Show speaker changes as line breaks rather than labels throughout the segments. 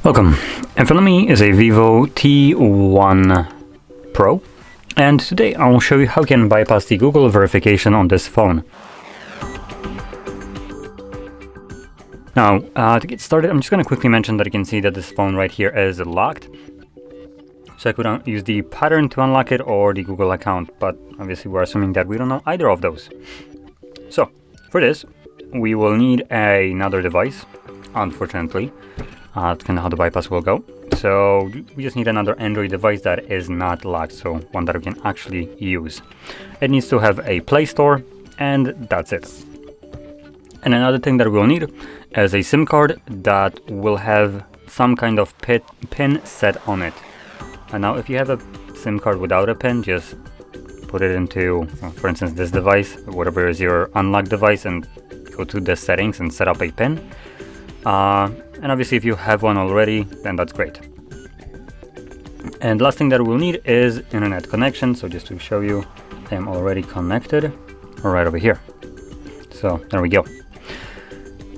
Welcome. In front of me is a VIVO T1 Pro, and today I will show you how you can bypass the Google verification on this phone. Now, to get started, I'm just going to quickly mention that you can see that this phone right here is locked. So I could use the pattern to unlock it or the Google account, but obviously we're assuming that we don't know either of those. So for this, we will need another device, unfortunately. That's kind of how the bypass will go. So we just need another Android device that is not locked, so one that we can actually use. It needs to have a Play Store, and that's it. And another thing that we'll need is a SIM card that will have some kind of pin set on it. And now if you have a SIM card without a pin, just put it into, for instance, this device, whatever is your unlocked device, and go to the settings and set up a pin. And obviously if you have one already, then that's great. And last thing that we'll need is internet connection. So just to show you, I am already connected right over here. So there we go.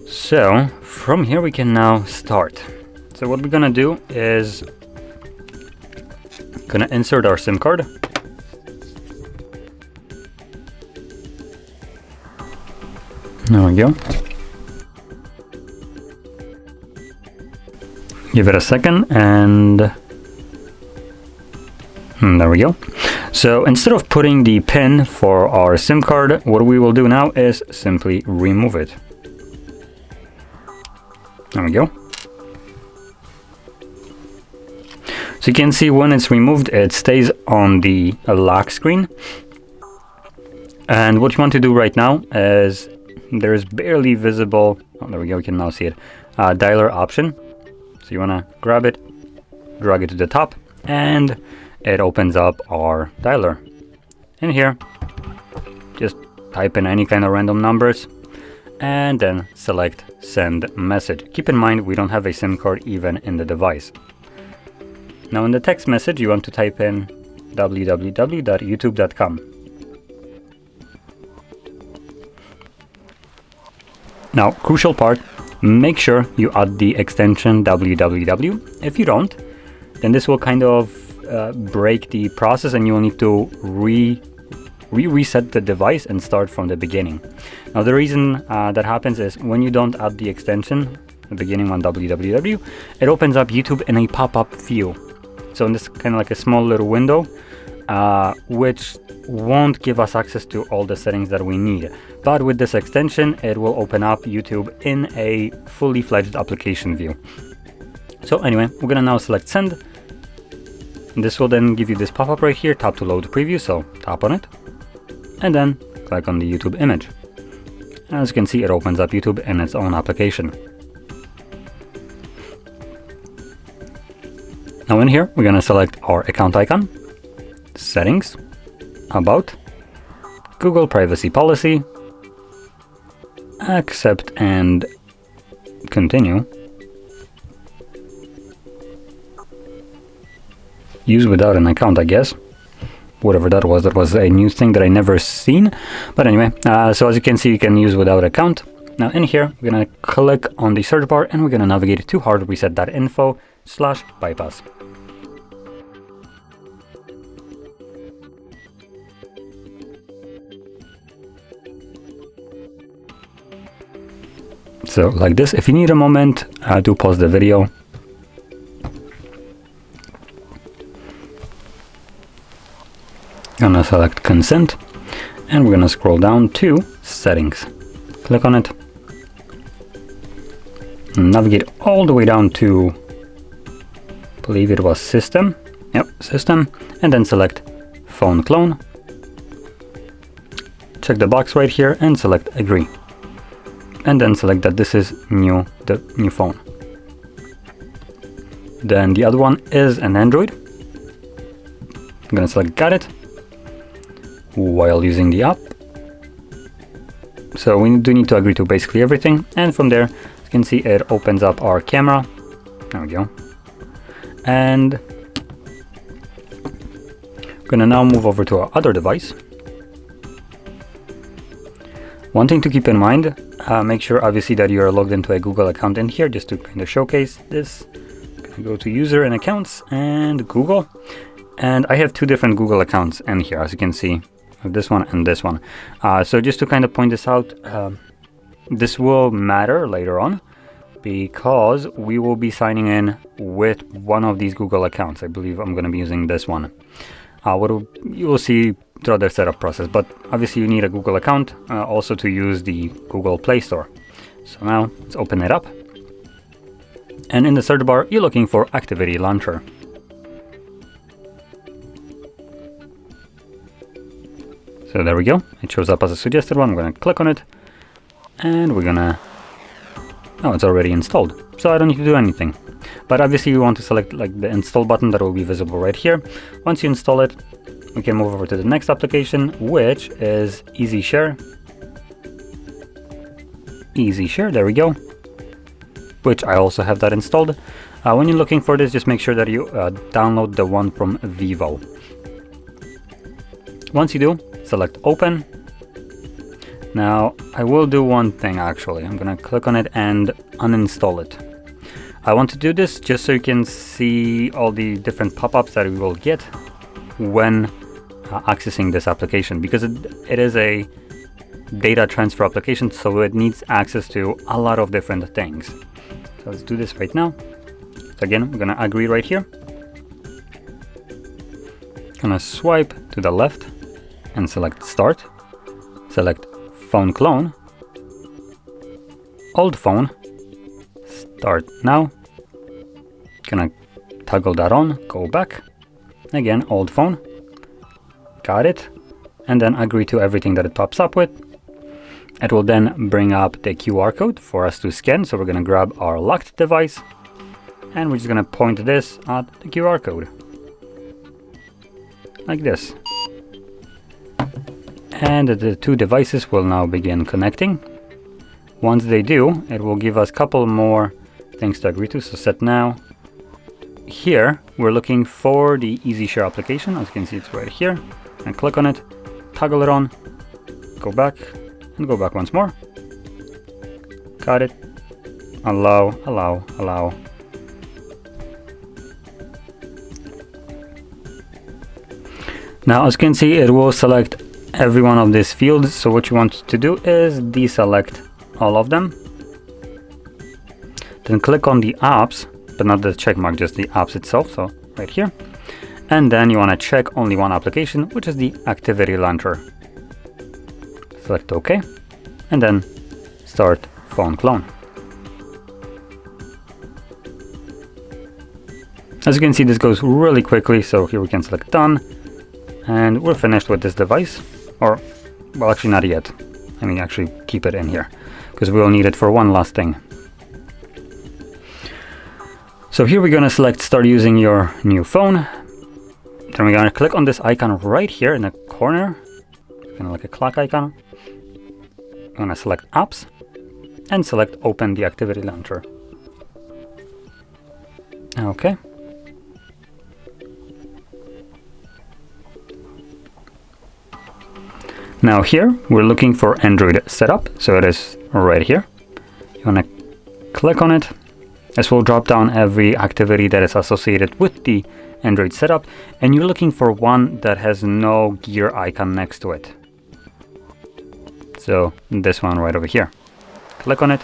So from here we can now start. So what we're gonna do is gonna insert our SIM card. There we go. Give it a second, and there we go. So instead of putting the pin for our SIM card, what we will do now is simply remove it. There we go. So you can see when it's removed, it stays on the lock screen. And what you want to do right now is there's barely visible, oh, there we go, you can now see it, dialer option. So you want to grab it, drag it to the top, and it opens up our dialer. In here, just type in any kind of random numbers and then select send message. Keep in mind we don't have a SIM card even in the device. Now in the text message you want to type in www.youtube.com. Now, crucial part, make sure you add the extension www. If you don't, then this will kind of break the process and you will need to reset the device and start from the beginning. Now the reason that happens is when you don't add the extension, the beginning one www, it opens up YouTube in a pop-up view. So in this kind of like a small little window, which won't give us access to all the settings that we need. But with this extension, it will open up YouTube in a fully fledged application view. So anyway, we're gonna now select send. This will then give you this pop-up right here, tap to load preview, so tap on it. And then click on the YouTube image. As you can see, it opens up YouTube in its own application. Now in here, we're gonna select our account icon, settings, about, Google privacy policy, accept and continue. Use without an account, I guess. Whatever that was a new thing that I never seen. But anyway, so as you can see, you can use without account. Now in here, we're gonna click on the search bar and we're gonna navigate to HardReset.Info/bypass. So like this, if you need a moment, do pause the video. Gonna select consent and we're gonna scroll down to settings. Click on it. Navigate all the way down to, I believe it was system. Yep, system. And then select phone clone. Check the box right here and select agree. And then select that this is the new phone. Then the other one is an Android. I'm gonna select got it while using the app. So we do need to agree to basically everything. And from there, you can see it opens up our camera. There we go. And I'm gonna now move over to our other device. One thing to keep in mind, make sure obviously that you are logged into a Google account in here, just to kind of showcase this. Gonna go to user and accounts and Google. And I have two different Google accounts in here, as you can see, this one and this one. So just to kind of point this out, this will matter later on because we will be signing in with one of these Google accounts. I believe I'm going to be using this one. You will see throughout the setup process, but obviously you need a Google account also to use the Google Play Store. So now let's open it up. And in the search bar, you're looking for Activity Launcher. So there we go. It shows up as a suggested one. I'm going to click on it and we're going to... Oh, it's already installed. So I don't need to do anything. But obviously you want to select like the install button that will be visible right here. Once you install it, we can move over to the next application, which is Easy Share. Easy Share, there we go. Which I also have that installed. When you're looking for this, just make sure that you download the one from VIVO. Once you do, select Open. Now, I will do one thing actually. I'm gonna click on it and uninstall it. I want to do this just so you can see all the different pop-ups that we will get when accessing this application, because it is a data transfer application, so it needs access to a lot of different things. So let's do this right now. So again, we're gonna agree right here. Gonna swipe to the left and select Start. Select Phone Clone. Old phone. Start now. Gonna toggle that on, go back. Again, old phone. Got it. And then agree to everything that it pops up with. It will then bring up the QR code for us to scan. So we're gonna grab our locked device and we're just gonna point this at the QR code. Like this. And the two devices will now begin connecting. Once they do, it will give us a couple more things to agree to. So set now. Here, we're looking for the Easy Share application. As you can see, it's right here. And click on it, toggle it on, go back, and go back once more. Got it. Allow, allow, allow. Now, as you can see, it will select every one of these fields. So what you want to do is deselect all of them. Then click on the apps, but not the check mark, just the apps itself. So right here. And then you want to check only one application, which is the Activity Launcher. Select OK. And then start Phone Clone. As you can see, this goes really quickly. So here we can select Done. And we're finished with this device. Or, well, actually not yet. I mean, actually keep it in here because we will need it for one last thing. So here we're going to select Start using your new phone. Then we're going to click on this icon right here in the corner, kind of like a clock icon. I'm going to select Apps and select Open the Activity Launcher. Okay. Now here, we're looking for Android setup, so it is right here. You want to click on it. This will drop down every activity that is associated with the Android setup, and you're looking for one that has no gear icon next to it. So this one right over here. Click on it.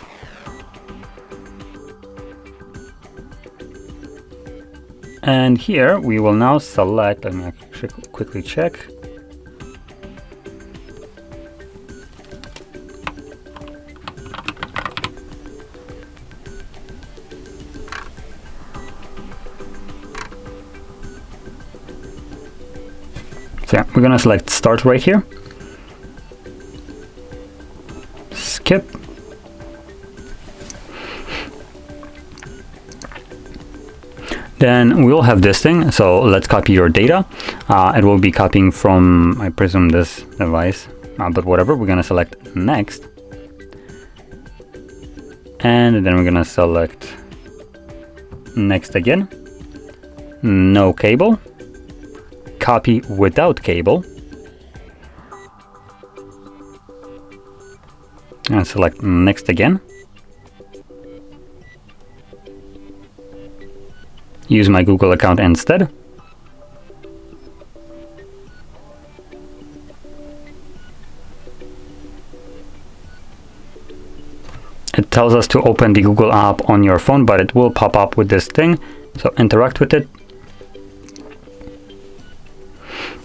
And here we will now select, let me actually quickly check. So yeah, we're gonna select Start right here. Skip. Then we'll have this thing. So let's copy your data. It will be copying from, I presume, this device, but whatever. We're gonna select Next. And then we're gonna select Next again. No cable. Copy without cable. And select Next again. use my Google account instead. It tells us to open the Google app on your phone, but it will pop up with this thing. So interact with it.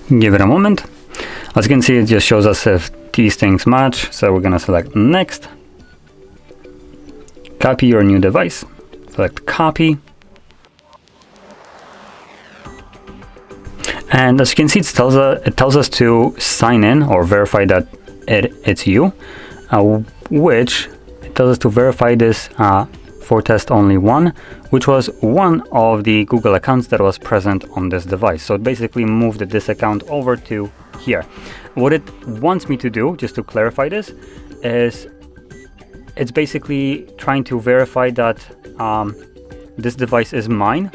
Give it a moment. As you can see, it just shows us if these things match. So we're going to select next. Copy your new device. Select copy. And as you can see, it tells us to sign in or verify that it's you, which it tells us to verify this for test only one, which was one of the Google accounts that was present on this device. So it basically moved this account over to here. What it wants me to do, just to clarify this, is it's basically trying to verify that this device is mine,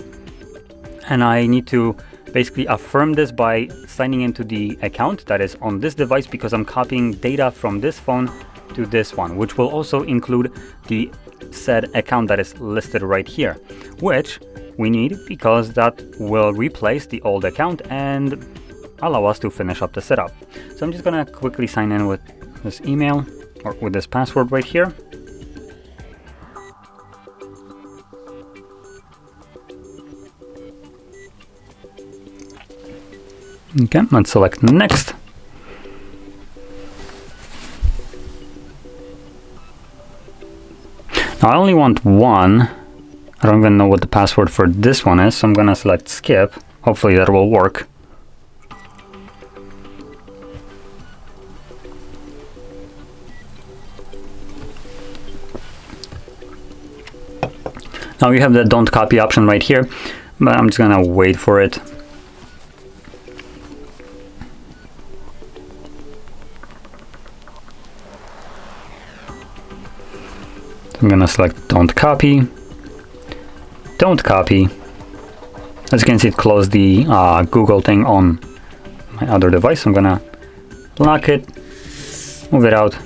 and I need to basically affirm this by signing into the account that is on this device, because I'm copying data from this phone to this one, which will also include the said account that is listed right here, which we need because that will replace the old account and allow us to finish up the setup. So I'm just gonna quickly sign in with this email or with this password right here. Okay, let's select next. Now I only want one. I don't even know what the password for this one is, so I'm gonna select skip. Hopefully that will work. Now we have the don't copy option right here, but I'm just gonna wait for it. I'm gonna select don't copy. Don't copy. As you can see, it closed the Google thing on my other device. I'm gonna lock it, move it out.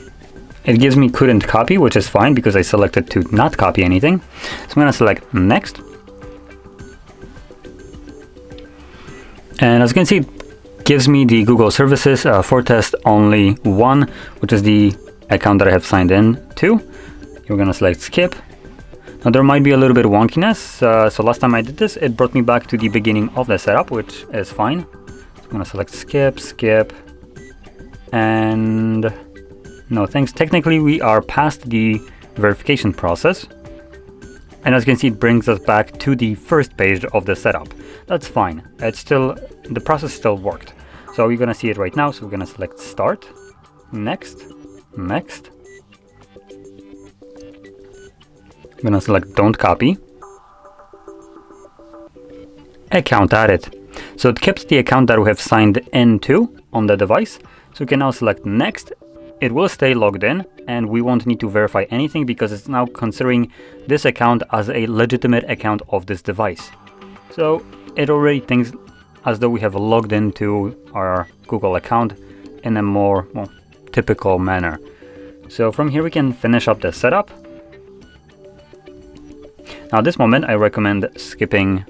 It gives me couldn't copy, which is fine because I selected to not copy anything. So I'm gonna select next. And as you can see, it gives me the Google services for test only one, which is the account that I have signed in to. We're gonna select skip. Now there might be a little bit of wonkiness. So last time I did this, it brought me back to the beginning of the setup, which is fine. So I'm gonna select skip, skip, and no thanks. Technically, we are past the verification process. And as you can see, it brings us back to the first page of the setup. That's fine. It's still, the process still worked. So you're gonna see it right now. So we're gonna select start, next, next. I'm gonna select don't copy. Account added. So it kept the account that we have signed into on the device. So we can now select next. It will stay logged in and we won't need to verify anything because it's now considering this account as a legitimate account of this device. So it already thinks as though we have logged into our Google account in a more typical manner. So from here we can finish up the setup. Now at this moment I recommend skipping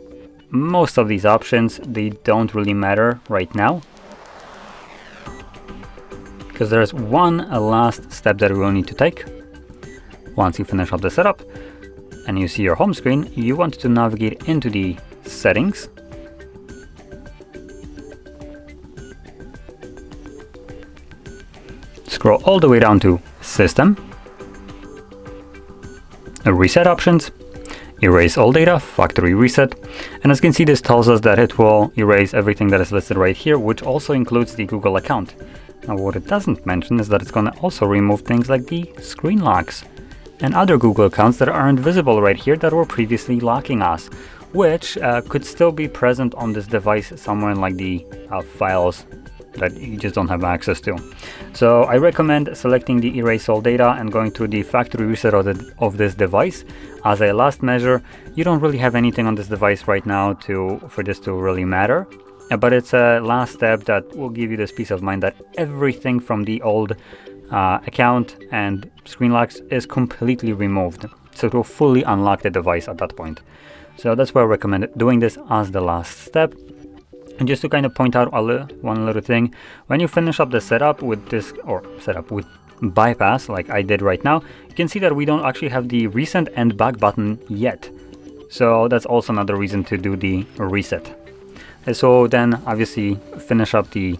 most of these options. They don't really matter right now, because there's one last step that we will need to take. Once you finish up the setup and you see your home screen, you want to navigate into the settings. Scroll all the way down to system, reset options, erase all data, factory reset. And as you can see, this tells us that it will erase everything that is listed right here, which also includes the Google account. Now what it doesn't mention is that it's going to also remove things like the screen locks and other Google accounts that aren't visible right here that were previously locking us, which could still be present on this device somewhere in like the files that you just don't have access to. So I recommend selecting the erase all data and going through the factory reset of this device as a last measure. You don't really have anything on this device right now for this to really matter. But it's a last step that will give you this peace of mind that everything from the old account and screen locks is completely removed. So it will fully unlock the device at that point. So that's why I recommend doing this as the last step. And just to kind of point out one little thing, when you finish up the setup with this, or setup with bypass like I did right now, you can see that we don't actually have the recent and back button yet. So that's also another reason to do the reset. And so then obviously finish up the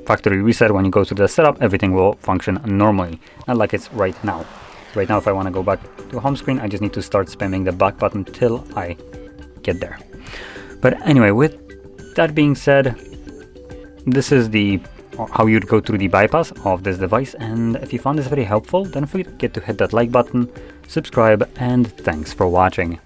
factory reset. When you go to the setup, everything will function normally, not like it's right now. Right now, if I want to go back to home screen, I just need to start spamming the back button till I get there. But anyway, with that being said, this is how you'd go through the bypass of this device. And if you found this very helpful, don't forget to hit that like button, subscribe, and thanks for watching.